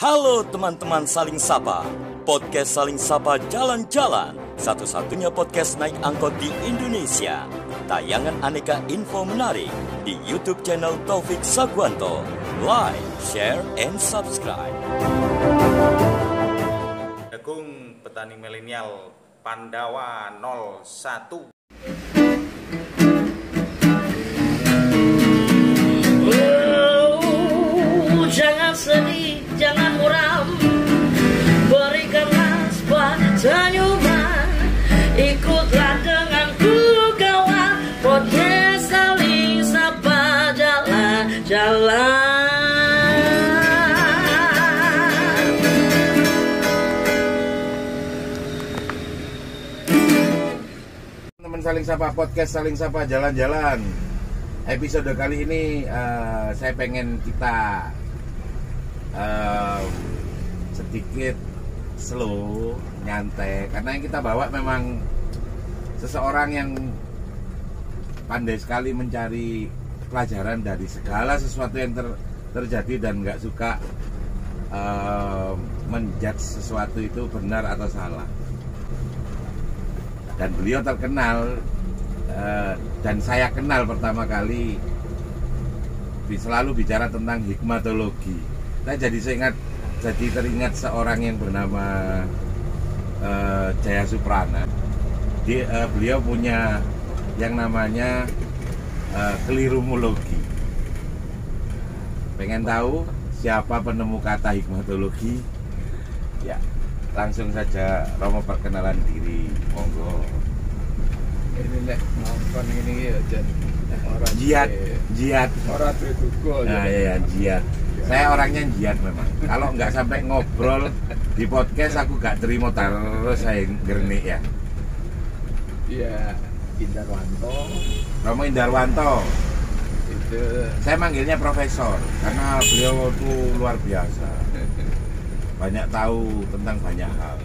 Halo teman-teman Saling Sapa, podcast Saling Sapa Jalan-Jalan, satu-satunya podcast naik angkot di Indonesia. Tayangan aneka info menarik di YouTube channel Taufik Sagwanto. Like, share, and subscribe. Jagung petani milenial Pandawa 01. Jangan sedih, jangan muram, berikanlah sebuah senyuman. Ikutlah denganku kawan, podcast Saling Sapa Jalan-Jalan. Teman Saling Sapa, podcast Saling Sapa Jalan-Jalan. Episode kali ini saya pengen kita sedikit slow, nyantai, karena yang kita bawa memang seseorang yang pandai sekali mencari pelajaran dari segala sesuatu yang terjadi dan nggak suka menjudge sesuatu itu benar atau salah. Dan beliau terkenal dan saya kenal pertama kali selalu bicara tentang hikmatologi. Saya jadi teringat seorang yang bernama Jaya Suprana. Beliau punya yang namanya kelirumologi. Pengen tahu siapa penemu kata hikmatologi? Ya, langsung saja Romo perkenalan diri, monggo. Ini nek ngomong ini ya orang Jihad. Orang bertukul. Nah, ya, jihad. Saya orangnya jihad memang. Kalau nggak sampai ngobrol di podcast aku nggak terima terus saya gernik ya. Iya, Indarwanto. Romo Indarwanto. Itu Saya manggilnya profesor karena beliau itu luar biasa. Banyak tahu tentang banyak hal.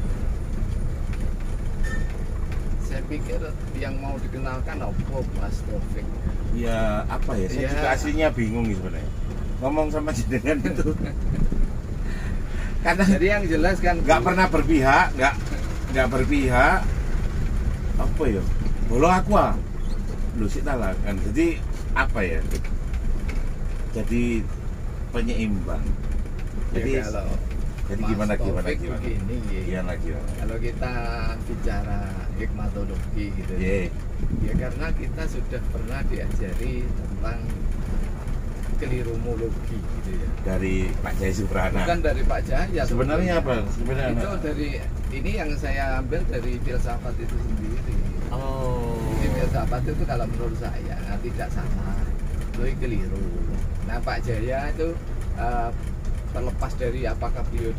saya pikir yang mau dikenalkan apa Mas Taufik. Ya apa ya? Saya Ya. juga aslinya bingung sebenarnya. Ngomong sama jenengan itu. Karena Jadi yang jelas kan nggak pernah berpihak, nggak berpihak. Apa ya? Bolo aqua. Lu sih talah kan. Jadi apa ya? Jadi penyeimbang. Jadi ya, kalau jadi Mas gimana Taufik begini, Iya lagi. kalau kita bicara hikmatologi gitu Iya. ya karena kita sudah pernah diajari tentang kelirumologi gitu ya. Dari Pak Jaya Suprana. Bukan dari Pak Jaya Sebenarnya sebetulnya. apa? Sebenarnya Itu dari ini yang saya ambil dari filsafat itu sendiri. Oh. Jadi filsafat itu kalau menurut saya tidak salah, itu keliru. Nah Pak Jaya itu terlepas dari apakah beliau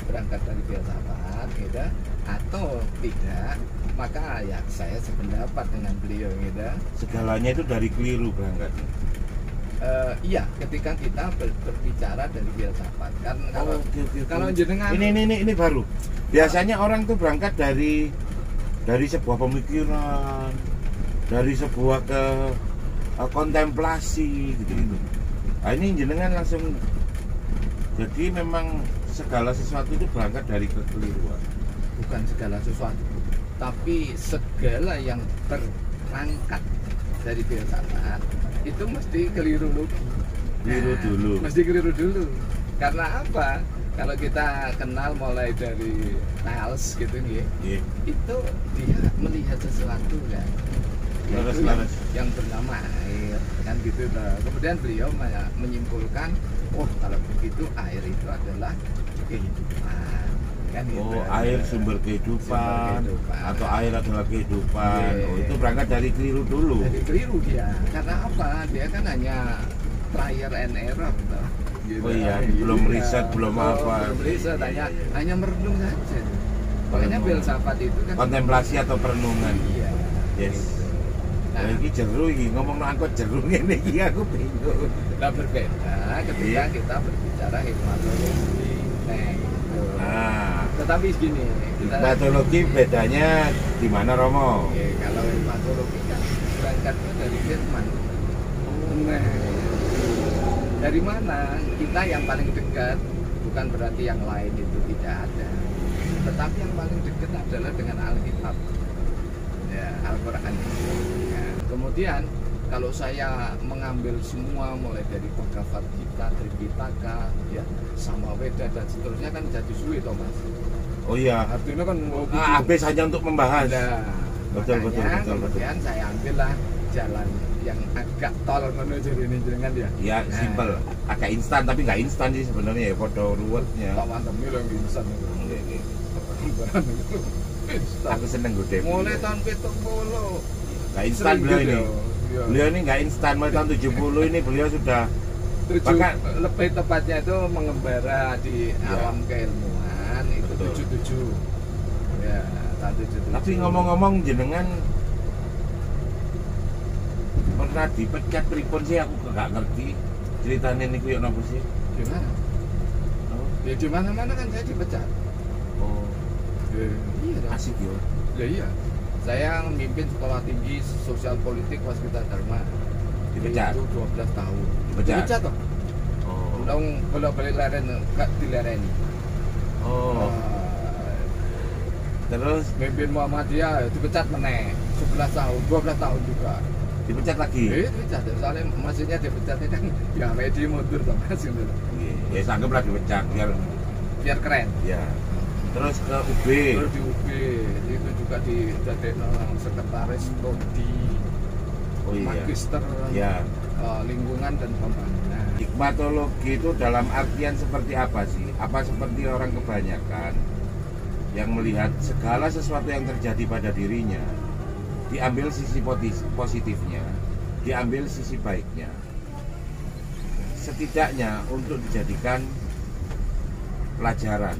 berangkat dari filsafat, gitu, atau tidak, maka ya saya sependapat dengan beliau, gitu. Segalanya itu dari keliru berangkatnya. Iya, ketika kita berbicara dari filsafat kan kalau Oke. kalau jenengan Ini baru. Biasanya orang tuh berangkat dari sebuah pemikiran, dari sebuah kontemplasi gitu. Nah, ini jenengan langsung jadi memang segala sesuatu itu berangkat dari kekeliruan. bukan segala sesuatu, tapi segala yang berangkat dari filsafat itu mesti keliru dulu. Keliru dulu. Mesti keliru dulu. Karena apa? Kalau kita kenal mulai dari Niles gitu nih, Iya. itu dia melihat sesuatu kan. Yaitu Laras. yang bernama air kan gitu. Kemudian beliau menyimpulkan, oh kalau begitu air itu adalah kehidupan. Kan gitu. Oh, air sumber kehidupan, Sumber kehidupan. atau air adalah kehidupan. Iya. Oh, itu berangkat dari keliru dulu. Jadi keliru dia. Karena apa? Dia kan hanya trial and error. Gitu. Oh iya, belum riset, belum apa. Belum riset, Iya, iya. hanya merenung saja. Makanya Merenung. filsafat itu kan Kontemplasi atau perenungan. iya. Yes. Gitu. Nah, Nah, ini jeru iki ngomong angkot jeru ngene iki aku bingung. nah berbeda ketika Iya. kita berbicara hikmatologi. Nah, gitu. Nah, Tetapi gini, kita hikmatologi bedanya di mana Romo? Oke, kalau hikmatologi kan berangkatnya dari firman. Nah, dari mana kita yang paling dekat bukan berarti yang lain itu tidak ada, tetapi yang paling dekat adalah dengan Alkitab, ya, Al-Quran. Ya. Kemudian kalau saya mengambil semua mulai dari Bhagavad Gita, Tripitaka, ya, Samaweda dan seterusnya kan jadi sulit, Mas. Oh iya. Artinya kan habis hanya untuk membahas. Nah, betul. Kemudian saya ambillah jalan yang agak tol menuju ini jenengan ya. Ya, simpel, agak instan tapi nggak instan sih sebenarnya ya, foto ruwetnya. Tak mantap nih yang instan. Aku seneng gue deh. Mulai tahun 70. Nggak instan beliau ini. Beliau ini nggak instan, mulai tahun 70 ini beliau sudah bahkan lebih tepatnya itu mengembara di alam keilmuan itu 77. Ya, tahun 77. Tapi ngomong-ngomong jenengan pernah dipecat pripun sih, aku nggak ngerti ceritanya ini kuyok nopo sih. Gimana? Oh. Ya di mana-mana kan saya dipecat. Oh. Iya dong. Asik yo. Ya iya. Saya memimpin sekolah tinggi sosial politik Waskita Dharma. Dipecat. Itu 12 tahun. Dipecat toh. Oh. Ulang bolak-balik leren enggak dilereni. Oh. Terus Mimpin Muhammadiyah dipecat meneh 11 tahun, 12 tahun juga. dipecat lagi. Dipecat. Soalnya maksudnya dipecatnya kan ya media mundur toh Mas gitu. Ya sangguplah dipecat Biar keren. ya. Terus ke UB. Terus di UB itu juga didadekno sekretaris prodi. Oh iya. Magister Ya. lingkungan dan pembangunan. Hikmatologi itu dalam artian seperti apa sih? Apa seperti orang kebanyakan yang melihat segala sesuatu yang terjadi pada dirinya, diambil sisi positifnya, diambil sisi baiknya, setidaknya untuk dijadikan pelajaran.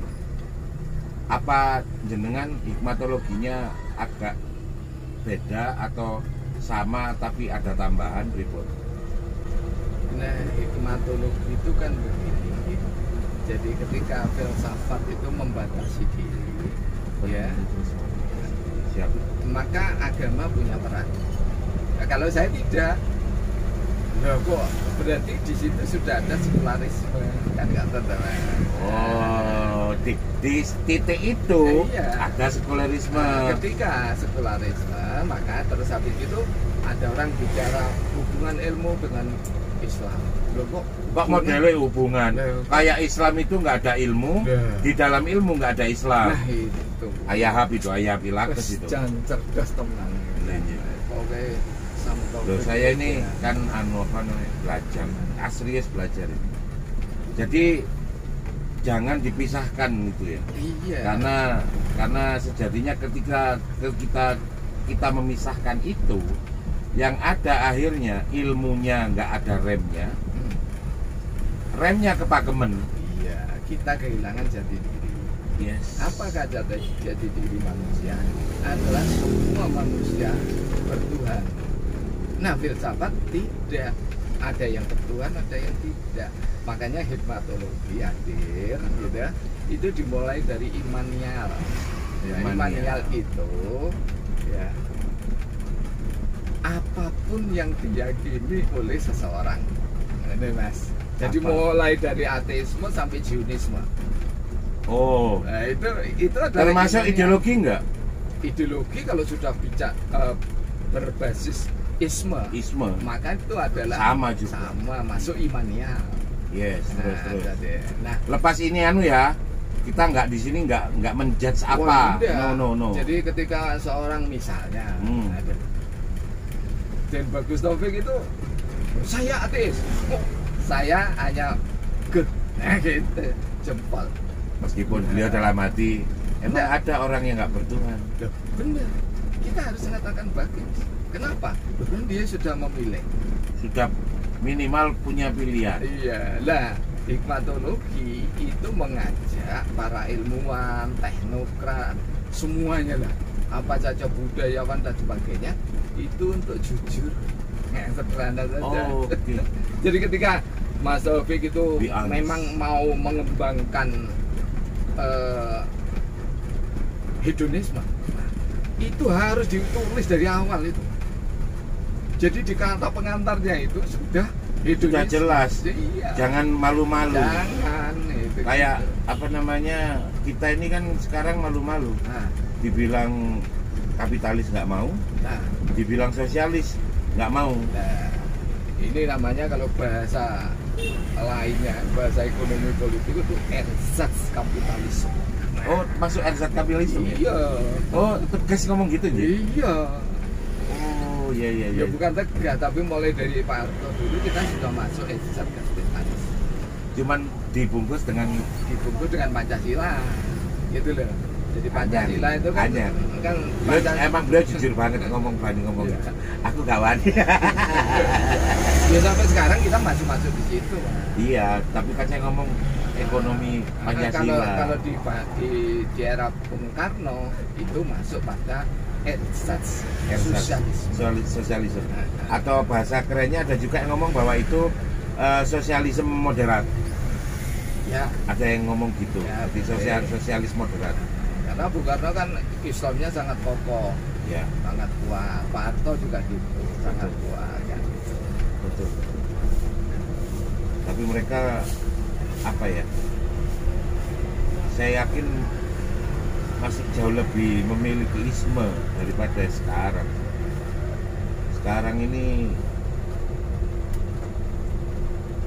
Apa jenengan hikmatologinya agak beda atau sama tapi ada tambahan berikut? Nah, hikmatologi itu kan begini. Jadi ketika filsafat itu membatasi diri, ya, Siap. maka agama punya peran. Nah, kalau saya tidak, nah kok berarti di situ sudah ada sekularisme, kan nggak tahu. Oh, di titik itu Iya. ada sekularisme. Nah, ketika sekularisme, maka terus habis itu ada orang bicara hubungan ilmu dengan Islam. Loh, Kok modelnya hubungan? Nah, Kayak Islam itu nggak ada ilmu, Nah. di dalam ilmu nggak ada Islam. Nah itu. Ayahap itu, ayah pilakes itu. Jangan cerdas teman. Iya. Oke, sampai. Loh, saya ini kan belajar, serius belajar ini. Jadi jangan dipisahkan gitu ya. Iya. Karena sejatinya ketika kita memisahkan itu, yang ada akhirnya ilmunya nggak ada remnya, remnya kepakemen. Iya, kita kehilangan jati diri. Yes. Apakah jati diri manusia? Adalah semua manusia bertuhan. Nah, filsafat tidak. Ada yang bertuhan, ada yang tidak. Makanya hikmatologi hadir, gitu ya. Itu dimulai dari imanial. Ya, imanial itu, ya, apapun yang diyakini oleh seseorang. Ini Mas. Jadi Apa? mulai dari ateisme sampai Zionisme. Oh, Nah, itu adalah termasuk imanial. ideologi nggak? Ideologi kalau sudah bicara berbasis isme, maka itu adalah sama masuk imanial. Yes, terus. Nah, Lepas ini ya, kita nggak di sini nggak menjudge apa. No. Jadi ketika seorang misalnya, Dan Bagus Taufik itu, saya ateis, saya hanya good, gitu, jempol. Meskipun beliau dalam hati, emang ada orang yang nggak bertuhan. Loh, benar. Kita harus mengatakan bagus. Kenapa? Karena dia sudah memilih. Sudah minimal punya pilihan. Iya, lah hikmatologi itu mengajak para ilmuwan, teknokrat, semuanya lah, apa saja budayawan dan sebagainya, itu untuk jujur. Sederhana saja. Oh, okay. Jadi ketika Mas Taufik itu Be honest. memang mau mengembangkan hedonisme, itu harus ditulis dari awal itu. Jadi di kata pengantarnya itu sudah hedonisme. Sudah jelas. Iya. Jangan malu-malu. Jangan itu. Kayak apa namanya, kita ini kan sekarang malu-malu. Nah, Dibilang kapitalis nggak mau, nah, dibilang sosialis nggak mau. nah, ini namanya kalau bahasa lainnya, bahasa ekonomi politik itu ersatz kapitalisme. Oh, masuk ersatz kapitalisme? Iya. Oh, tegas ngomong gitu ya? Iya. Oh, iya. Ya bukan tegas, tapi mulai dari Pak Harto dulu kita sudah masuk ersatz kapitalisme. Cuman dibungkus dengan Dibungkus dengan Pancasila, gitu loh. Jadi Pancasila itu kan, Anyar. kan emang beliau jujur banget ngomong. Iya. Aku gak wani. Ya sampai sekarang kita masih masuk di situ. Pak. Iya, tapi kan saya ngomong ekonomi Pancasila. Kalau di era Bung Karno itu masuk pada ersatz sosialisme. Atau bahasa kerennya ada juga yang ngomong bahwa itu sosialisme moderat. Ya, Ada yang ngomong gitu, Ya, di sosialis moderat. karena Bung Karno kan Islamnya sangat kokoh, Ya, sangat kuat. Pak Harto juga gitu, sangat kuat kan. betul. Tapi mereka apa ya? Saya yakin masih jauh lebih memiliki isme daripada sekarang. Sekarang ini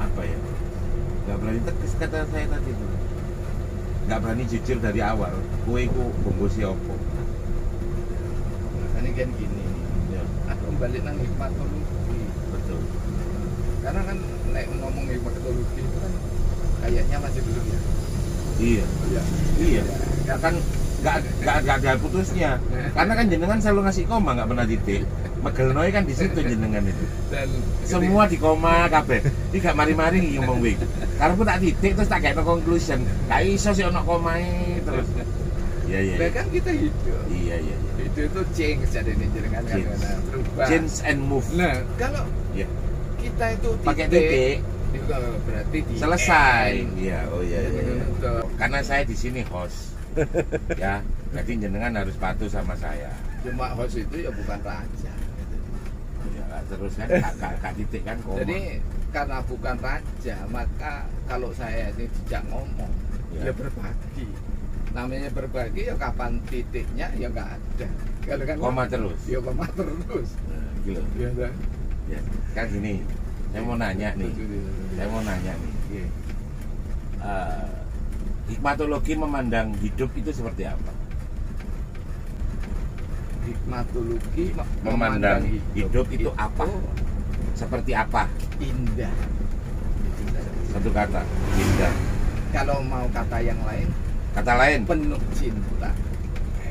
apa ya? Gak berani tegas kata saya tadi itu. Gak berani jujur dari awal. Kue ku bungkusi opo. Makanya kan gini, Ya, aku balik nang hikmatologi. betul. Karena kan ngomong hikmatologi itu kan kayaknya masih belum ya. Iya. Iya. Iya. Ya kan nggak ada putusnya. Karena kan jenengan selalu ngasih koma, nggak pernah titik. Megelnoi kan di situ jenengan itu. Dan Semua di koma kabeh. Iki gak mari-mari iki ngomong wing. Karepku tak titik terus tak kena conclusion. Gak iso sih ono komae terus. Iya. kan kita hidup. Iya. Hidup itu change jadi ini jenengan kan Change. berubah. Change and move. Nah, kalau Iya. kita itu Pakai titik itu berarti di selesai. end. Iya, oh iya. Betul. Karena saya di sini host. Ya, jadi jenengan harus patuh sama saya. Cuma host itu ya bukan raja. Ya, terus kan gak titik kan koma. Jadi karena bukan raja, maka kalau saya ini tidak ngomong, Ya. ya berbagi. Namanya berbagi ya kapan titiknya ya nggak ada. Kalau kan Koma terus. Ya koma terus. Nah, gitu. Ya kan? Ya, kan gini. Saya mau nanya nih. Iya. Hikmatologi memandang hidup itu seperti apa? Hikmatologi Memandang hidup itu apa? Seperti apa? Indah. Satu kata, indah. Kalau mau kata yang lain, Kata lain, penuh cinta.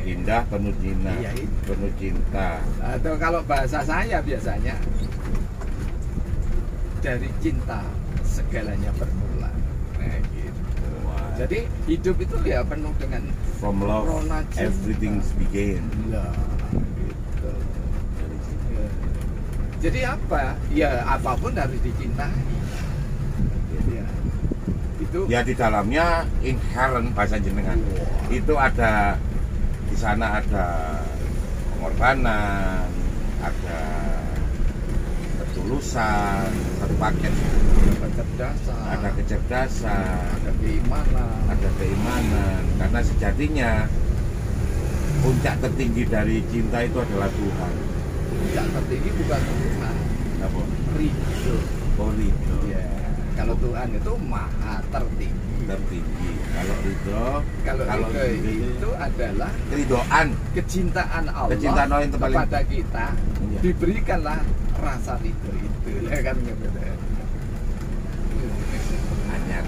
indah, penuh cinta. Iya, itu. Penuh cinta. Atau kalau bahasa saya biasanya dari cinta segalanya bermula. Nah, gitu. Wah. Jadi hidup itu ya penuh dengan From love, Rona cinta. everything begin. lah gitu. Ya. Jadi apa? Ya apapun harus dicintai. Ya. Itu Ya di dalamnya inherent bahasa jenengan. Itu ada di sana ada pengorbanan, ada ketulusan, satu paket. kecerdasan, Ada kecerdasan, ada keimanan. ada keimanan. Karena sejatinya puncak tertinggi dari cinta itu adalah Tuhan. Yang tertinggi bukan Tuhan, Apa? ridho. Oh, ridho. Ya. Kalau Tuhan itu maha tertinggi. Tertinggi. Kalau ridho, Kalau ridho itu adalah keridoan. kecintaan Allah Kecintaan Allah yang terpaling- kepada kita, Iya. diberikanlah rasa ridho itu. Ya kan gitu. Anyar.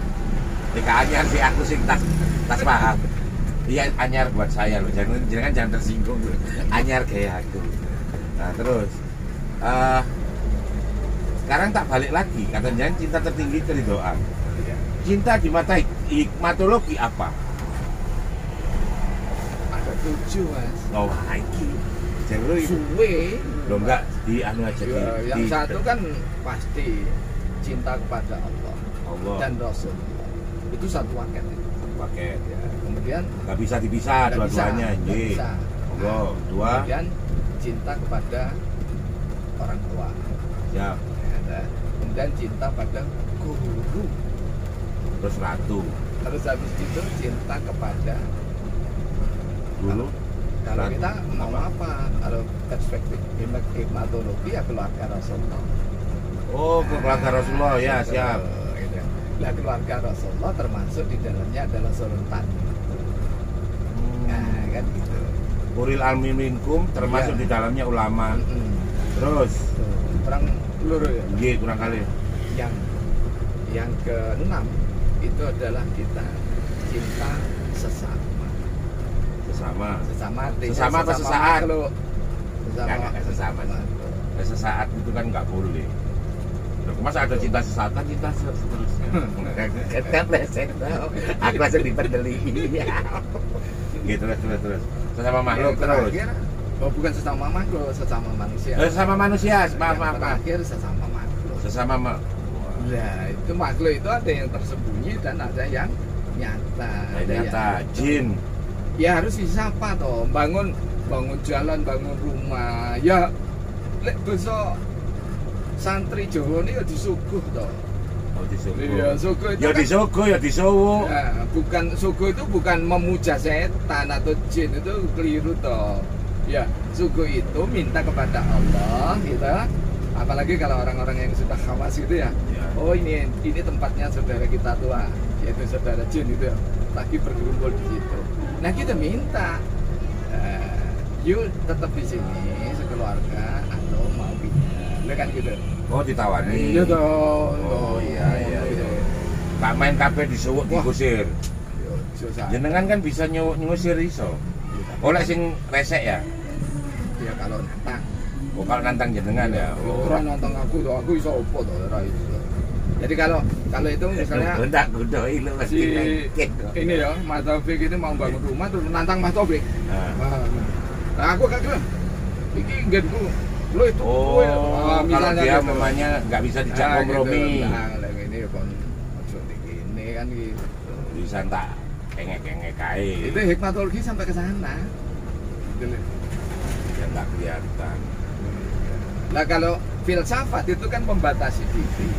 Jika anyar sih aku sih tas paham. Iya anyar buat saya loh. Jangan tersinggung loh. Anyar kayak aku. Nah terus sekarang tak balik lagi. Kata jangan cinta tertinggi keridoan. Ya. Cinta di mata hikmatologi apa? Ada 7 mas. Oh iki. Jalur itu. Suwe. Lo enggak di anu aja Ya, yang di satu kan pasti cinta kepada Allah Allah. dan Rasul. Itu satu paket. Pakai. Ya. Kemudian Nggak bisa dipisah nggak dua-duanya. bisa, nggak Nggih. bisa. Allah. Dua. Kemudian cinta kepada orang tua. Ya. Ya, kemudian cinta pada guru. Terus ratu. Terus habis itu cinta kepada Dulu kalau kita mau apa? kalau perspektif hikmatologi ya keluarga Rasulullah. Oh, keluarga Rasulullah ya, siap. Gitu. Nah, keluarga Rasulullah termasuk di dalamnya adalah sultan. Nah, kan gitu. Ulil ilmi minkum termasuk Iya. di dalamnya ulama. Terus Kurang peluru ya. Iya, kurang kali. Yang keenam itu adalah kita cinta sesama. Sesama Artinya Sesama apa sesaat? makhluk. Nggak, sesama. makhluk. Sesaat itu kan nggak boleh. Loh, masa ada cinta sesaat kan cinta seterusnya. Kan leset. Aku langsung dipendeli. Gitu terus. Sesama makhluk Yang terus. terakhir, bukan sesama makhluk, sesama manusia. Sesama manusia, maaf. Yang terakhir sesama makhluk. Sesama Nah, itu makhluk itu ada yang tersembunyi dan ada yang nyata. nyata, jin. Ya harus disapa toh, bangun jalan, bangun rumah. Ya lek besok santri Jawa ini ya disuguh toh. Oh, disuguh. Iya, suguh itu Ya kan- disuguh, ya disuguh. Nah, bukan suguh itu bukan memuja setan atau jin, itu keliru toh. Ya, suguh itu minta kepada Allah gitu. Apalagi kalau orang-orang yang sudah khawas gitu ya. Ya. Oh ini tempatnya saudara kita tua, yaitu saudara jin itu ya. Lagi berkumpul di situ. Nah kita minta, you tetap di sini sekeluarga atau mau pindah, kan gitu. Oh, ditawani. Iya toh. Oh, iya. Pak main kabeh disuwuk Wah. digusir. Yo, susah. Jenengan kan bisa ngusir iso. Oleh sing resek ya. Ya kalau nantang. Oh, kalau nantang jenengan ya. Orang nantang aku tuh, aku iso opo tuh, ora iso. Jadi kalau itu misalnya Bendak gudoi lu mesti si lengket. ini ya Mas Taufik itu mau bangun rumah terus nantang Mas Taufik. Nah. Nah aku gak gelem. Iki nggenku. Lo itu Oh, kowe. kalau dia gitu. memangnya nggak bisa dijak Nah, kompromi. Gitu. Nah, lagi ini kon ojo ini kan gitu. Bisa tak engek-engek kae. Itu hikmatologi sampai ke sana. Gitu loh. Ya nggak kelihatan. Nah kalau filsafat itu kan membatasi diri.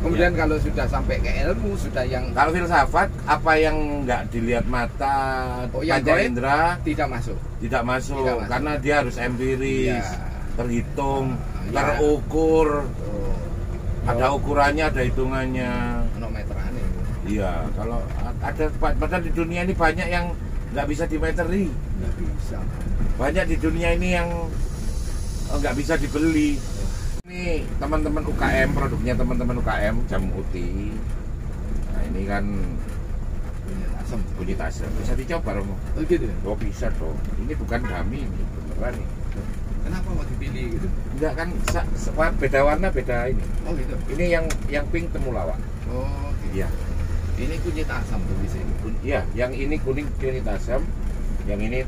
Kemudian kalau sudah sampai ke ilmu, sudah yang Kalau filsafat, apa yang nggak dilihat mata, Oh, yang panca gaib? indera tidak masuk. tidak masuk, Tidak masuk. karena dia harus empiris, Iya. terhitung, Iya. terukur, Oh, ada ukurannya, ada hitungannya. manometerane. Iya, kalau ada padahal di dunia ini banyak yang nggak bisa dimeteri, Nggak bisa. banyak di dunia ini yang nggak bisa dibeli. Ini teman-teman UKM, produknya teman-teman UKM Jamu Uti. Nah ini kan Punya asam. bunyi tasem, bisa dicoba Romo. Oh gitu ya? Oh bisa dong, ini bukan kami ini beneran nih. Kenapa mau dipilih gitu? Enggak kan, beda warna beda ini. Oh gitu. Ini yang pink temulawak. Oh gitu. Iya, Ini kunyit asam tuh di sini. iya, yang ini kuning kunyit asam, yang ini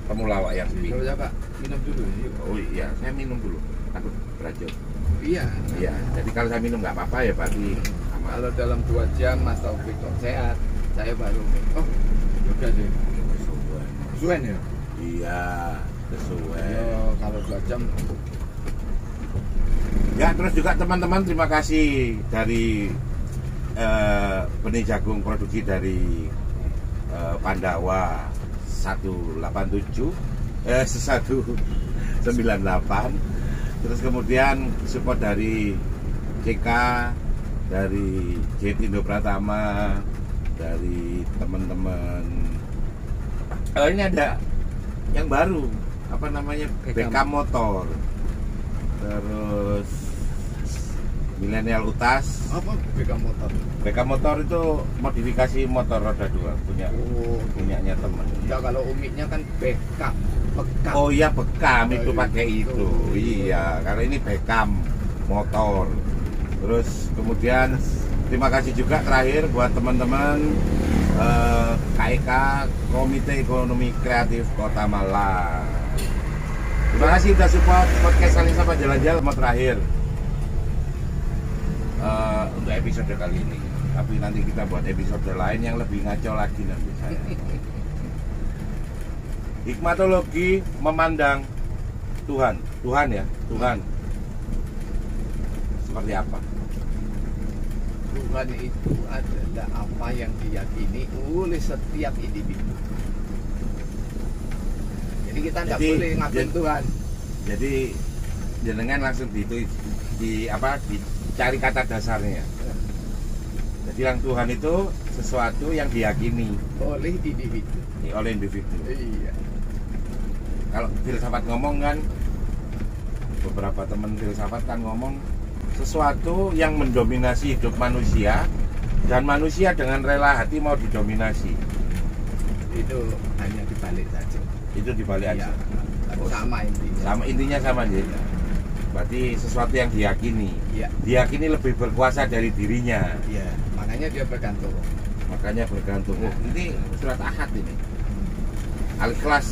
temulawak yang pink. Coba Pak, minum dulu. Yuk. Oh iya, saya minum dulu. Takut beracun. Iya. Iya, jadi kalau saya minum nggak apa-apa ya berarti aman. Kalau dalam 2 jam Mas Taufik kok sehat, saya baru. Oh, udah deh. Suen ya? Iya, sesuai. Yo, kalau 2 jam. Ya, terus juga teman-teman terima kasih dari benih jagung produksi dari Pandawa 187 198. Terus kemudian support dari CK, dari Jetindo Pratama, dari teman-teman. Ini ada yang baru, apa namanya, BK Motor. Terus Milenial Utas. Apa BK motor? BK Motor itu modifikasi motor roda 2 Oh, punyanya teman. ya kalau umiknya kan backup, bekam. Oh iya, Bekam itu Oh, pakai itu. itu. Iya, karena ini Bekam motor. Terus kemudian terima kasih juga terakhir buat teman-teman KEK, Komite Ekonomi Kreatif Kota Malang. Terima kasih sudah support podcast Saling Sapa Jalan-Jalan mau terakhir untuk episode kali ini. Tapi nanti kita buat episode lain yang lebih ngaco lagi nanti saya. Hikmatologi memandang Tuhan ya, Tuhan seperti apa? Tuhan itu adalah apa yang diyakini oleh setiap individu. Jadi kita nggak Jadi, boleh ngakuin Tuhan. Jadi jenengan langsung dicari kata dasarnya. Jadi yang Tuhan itu sesuatu yang diyakini Oleh individu. oleh individu. Iya. Kalau filsafat ngomong kan, beberapa teman filsafat kan ngomong sesuatu yang mendominasi hidup manusia dan manusia dengan rela hati mau didominasi. Itu hanya dibalik saja. Itu dibalik Iya. aja. Tapi sama intinya. Sama intinya sama ya. Berarti sesuatu yang diyakini. Iya. Diyakini lebih berkuasa dari dirinya. Iya. Makanya dia bergantung. Makanya bergantung. Oh, ini surat Ahad ini. Al-Ikhlas.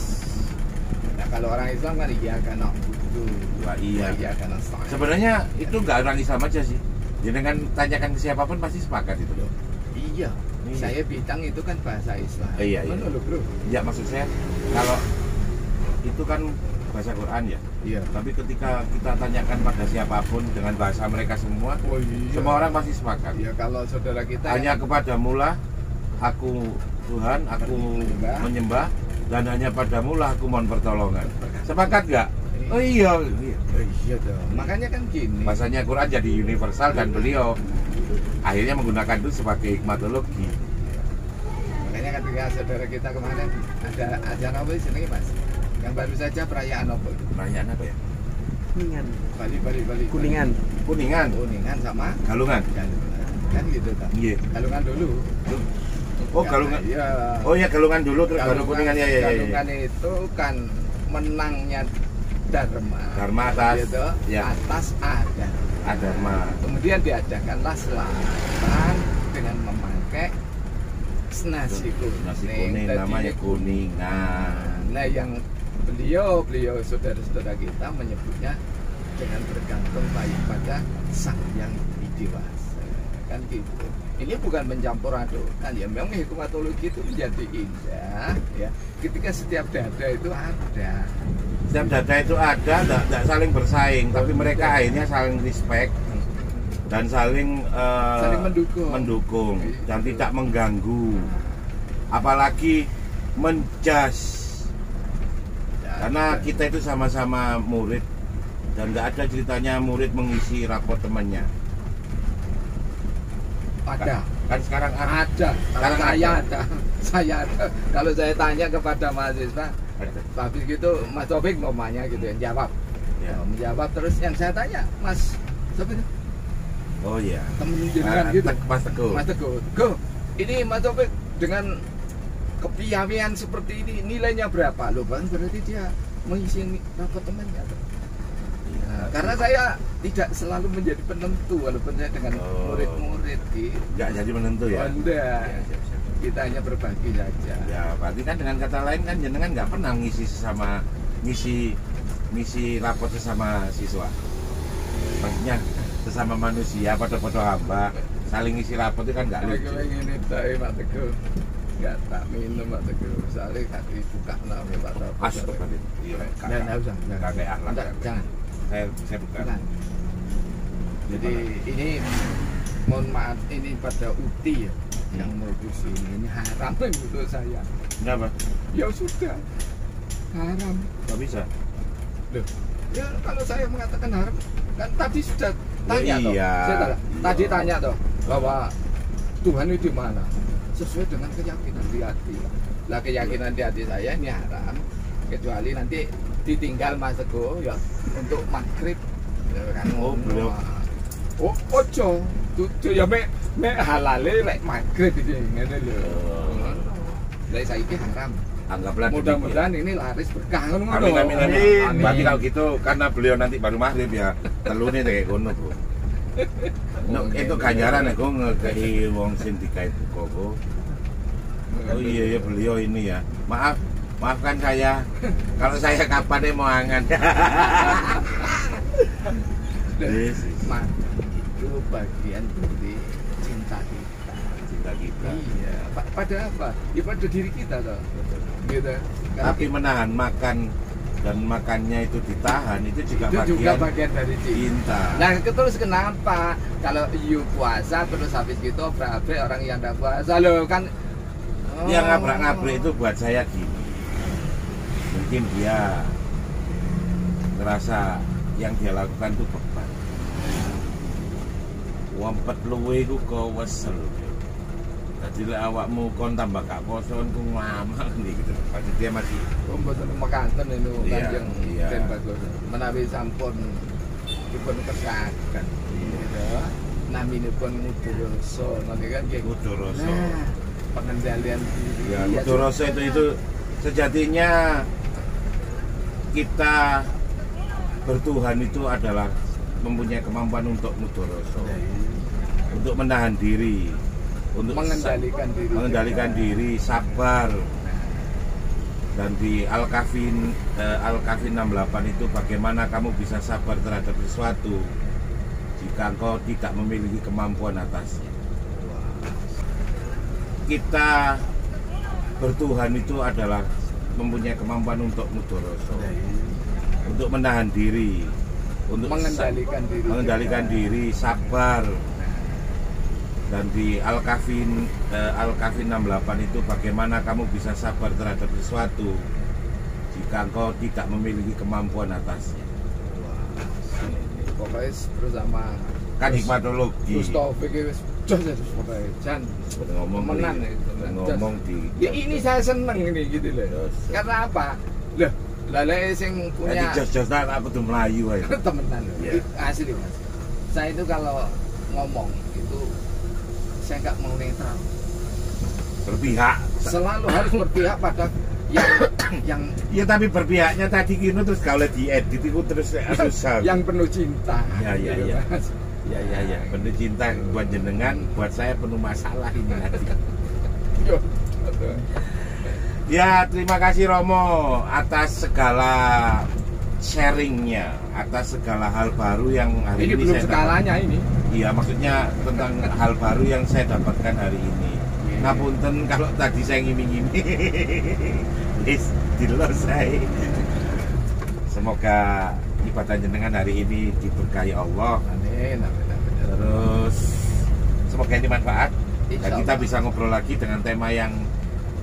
Nah, kalau orang Islam kan iya karena butuh. Wah, iya. Iya karena sa'in. Sebenarnya itu nggak orang Islam aja sih. Jangan tanyakan ke siapapun pasti sepakat itu loh. Iya. Iya. Saya bintang itu kan bahasa Islam. Iya, iya. Mana lo, Bro? Ya maksud saya kalau itu kan bahasa Quran ya. Iya. Tapi ketika kita tanyakan pada siapapun dengan bahasa mereka semua, Oh iya. semua orang pasti sepakat. Ya kalau saudara kita Hanya kepadamulah aku Tuhan, aku menyembah, dan hanya padamulah aku mohon pertolongan. Sepakat nggak? Oh iya. iya dong. Makanya kan gini. Bahasanya Quran jadi universal dan beliau akhirnya menggunakan itu sebagai hikmatologi. Makanya ketika saudara kita kemarin ada acara apa sih senengnya, Mas? Yang baru saja perayaan apa? Pertanyaan apa ya? Kuningan. Bali. Kuningan. Kuningan, Kuningan sama Galungan. Galungan. Kan gitu kan. Iya. Galungan dulu. Oh, Galungan. Iya. Oh ya Galungan dulu terus baru Kuningan ya. Galungan itu kan menangnya Dharma Atas. gitu, Ya. atas ada. Adharma. Kemudian diadakanlah selatan dengan memakai nasi kuning. Nasi kuning Tadi- namanya Kuningan. Nah, yang beliau saudara-saudara kita menyebutnya dengan bergantung baik pada Sang Yang Dewasa. Kan gitu. Ini bukan mencampur adukan ya, memang hikmatologi itu menjadi indah ya. Ketika setiap dada itu ada. Setiap data itu ada, tidak saling bersaing, tapi mereka akhirnya saling respect dan saling mendukung dan tidak mengganggu, apalagi menjudge. Karena kita itu sama-sama murid dan nggak ada ceritanya murid mengisi rapor temannya. Ada. Kan sekarang Ada. Sekarang Saya ada. Kalau saya tanya kepada mahasiswa, habis gitu Mas Taufik mamanya gitu yang jawab. Ya. Menjawab terus yang saya tanya, Mas siapa itu? Oh iya. Temen jenengan gitu. Mas Teguh. Mas Teguh. Go. Ini Mas Taufik dengan kepiawaian seperti ini nilainya berapa? Loh, Bang, berarti dia mengisi rapot temannya. Nah, karena saya tidak selalu menjadi penentu walaupun saya dengan murid-murid gitu. Nggak jadi menentu ya. Enggak. Ya, siap. Kita hanya berbagi saja. Ya, berarti kan dengan kata lain kan jenengan nggak pernah ngisi rapor sesama siswa. Maksudnya sesama manusia, pada hamba saling ngisi rapor itu kan nggak lucu. Kalau ini tak Pak Teguh, nggak tak minum Pak Teguh. Soalnya nggak dibuka namanya Pak Teguh. Astagfirullah. Iya, Nggak usah. nggak kayak akhlak. Enggak, jangan. Saya bukan. Bukan. Jadi ini mohon maaf ini pada Uti ya yang produksi ini haram menurut saya. Kenapa? Ya sudah haram. Nggak bisa. Loh, ya kalau saya mengatakan haram kan tadi sudah tanya toh. Iya. Tadi tanya toh bahwa Tuhan itu di mana? Sesuai dengan keyakinan di hati. Lah keyakinan di hati saya ini haram kecuali nanti ditinggal Mas Teguh ya untuk maghrib ya kan. Oh, beliau. Oh, ojo. Tuh ya mek halale lek maghrib iki ngene lho. Lah saiki haram. Anggaplah Mudah-mudahan ini laris berkah ngono. Amin. Berarti kalau gitu karena beliau nanti baru maghrib ya telune kayak kono, Bu. No, itu ganjaran aku ngekei wong sing dikait koko. Oh iya beliau ini ya. Maafkan saya kalau saya kapan mau angan. Mak, itu bagian dari cinta kita. Cinta kita. Iya, pada apa? Ya pada diri kita toh. Gitu. Tapi menahan makan dan makannya itu ditahan, itu juga bagian dari cinta. Nah, terus kenapa kalau you puasa terus habis gitu obrak-abrik orang yang tidak puasa loh kan? Yang ngabrak-ngabrik itu buat saya gini, mungkin dia ngerasa yang dia lakukan itu beban. Wampet luwe iku kewesel. Jadi awakmu kon tambah gak poso ku nglamak gitu. Pasti dia masih mboten mekaten niku Kanjeng iya. Den Bagus. Menawi sampun dipun kersakaken. Iya. Naminipun Mudurasa, nggih kan nggih. Mudurasa. Nah, pengendalian diri. Ya, Mudurasa itu sejatinya kita bertuhan itu adalah mempunyai kemampuan untuk Mudurasa. Untuk menahan diri, untuk mengendalikan diri, sabar. Dan di Al-Kahfi 68 itu bagaimana kamu bisa sabar terhadap sesuatu jika engkau tidak memiliki kemampuan atasnya. Kita bertuhan itu adalah mempunyai kemampuan untuk Mudurasa, untuk menahan diri, untuk mengendalikan diri, sabar. Dan di Al-Kahfi 68 itu bagaimana kamu bisa sabar terhadap sesuatu jika engkau tidak memiliki kemampuan atasnya. Pokoknya bersama Kan hikmatologi. Terus Taufik wis jos pokoknya Jan ngomong menan ngomong di. Ya ini saya seneng ini gitu loh. Karena apa? Loh, lale sing punya jos-josan aku tuh Melayu aja. temenan. Yeah. Asli Mas. Saya itu kalau ngomong itu saya nggak mau netral, Berpihak. selalu harus berpihak pada yang Ya tapi berpihaknya tadi gini terus kalau diedit itu terus susah. yang penuh cinta. Ya. Mas. Ya. Penuh cinta buat jenengan, buat saya penuh masalah ini nanti. Yo. Ya, terima kasih Romo atas segala sharingnya, atas segala hal baru yang hari Ini ini belum saya skalanya ini. Iya, maksudnya tentang hal baru yang saya dapatkan hari ini. Ngapunten kalau tadi saya ngiming-ngiming. Wis dilesai. Semoga ibadah jenengan hari ini diberkahi Allah. Amin. Terus semoga ini manfaat dan Insya kita Allah. bisa ngobrol lagi dengan tema yang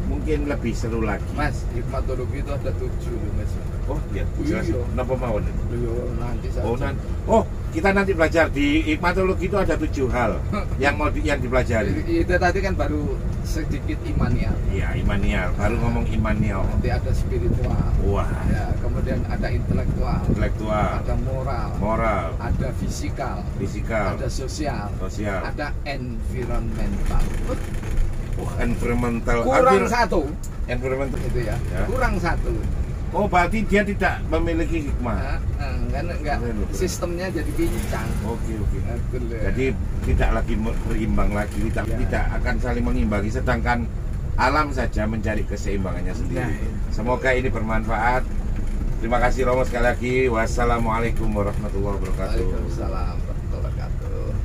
mungkin lebih seru lagi. Mas, hikmatologi itu ada 7 loh Mas. Oh iya, jelas. Iya. Kenapa mau nih? Yo, nanti saja. Oh, kita nanti belajar di hikmatologi itu ada 7 hal yang yang dipelajari. Itu tadi kan baru sedikit imanial. Iya, imanial. Baru ngomong imanial. Nanti ada spiritual. Wah, Ya, kemudian ada intelektual. intelektual, Ada moral. Ada fisikal. fisikal, Ada sosial. sosial. Ada environmental. Environmental. Kurang satu Environmental. itu ya. Ya. Kurang satu. Oh, berarti dia tidak memiliki hikmah. Enggak sistemnya jadi pincang. Oke. Betul ya. Jadi tidak lagi berimbang lagi, tidak akan saling mengimbangi, sedangkan alam saja mencari keseimbangannya sendiri. Nah, iya. Semoga ini bermanfaat. Terima kasih Romo sekali lagi. Wassalamualaikum warahmatullahi wabarakatuh. Waalaikumsalam warahmatullahi wabarakatuh.